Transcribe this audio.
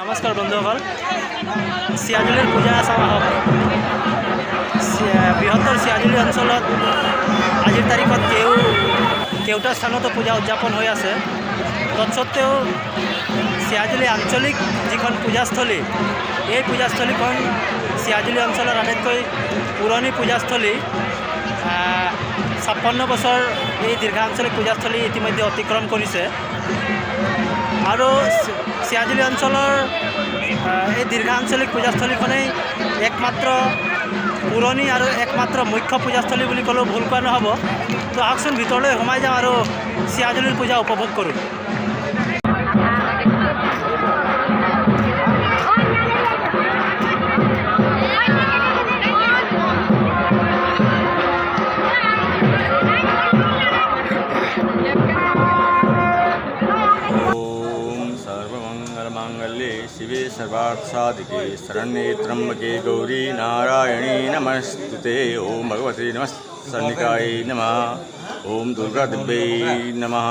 নমস্কাৰ বন্ধুসকল, সেয়াজুলিৰ পূজা চাওঁ আহক। বৃহত্তৰ সেয়াজুলি অঞ্চলত আজিৰ তাৰিখত কেউটা স্থানতো পূজা উদযাপন হৈ আছে। তৎসত্ত্বেও সেয়াজুলি আঞ্চলিক যিখন পূজাস্থলী, এই পূজাস্থলীখন সেয়াজুলি অঞ্চলৰ আটাইতকৈ পুৰণি পূজাস্থলী। 56 বছৰ এই দীৰ্ঘা আঞ্চলিক পূজাস্থলী ইতিমধ্যে অতিক্ৰম কৰিছে আৰু সেয়াজুলি অঞ্চলৰ এই দীৰ্ঘা আঞ্চলিক পূজাস্থলীখনেই একমাত্ৰ পুৰণি আৰু একমাত্ৰ মুখ্য পূজাস্থলী বুলি ক'লেও ভুল কোৱা নহ'ব। তো আহকচোন ভিতৰলৈ সোমাই যাওঁ আৰু সেয়াজুলিৰ পূজা উপভোগ কৰোঁ। शिवे सर्वार्थसाधिके शरण्ये त्र्यंबके गौरी नारायणी नमस्तुते। ओम भगवते नमस्सन्निकाय नमः। ओम दुर्गा दिव्यै नमः।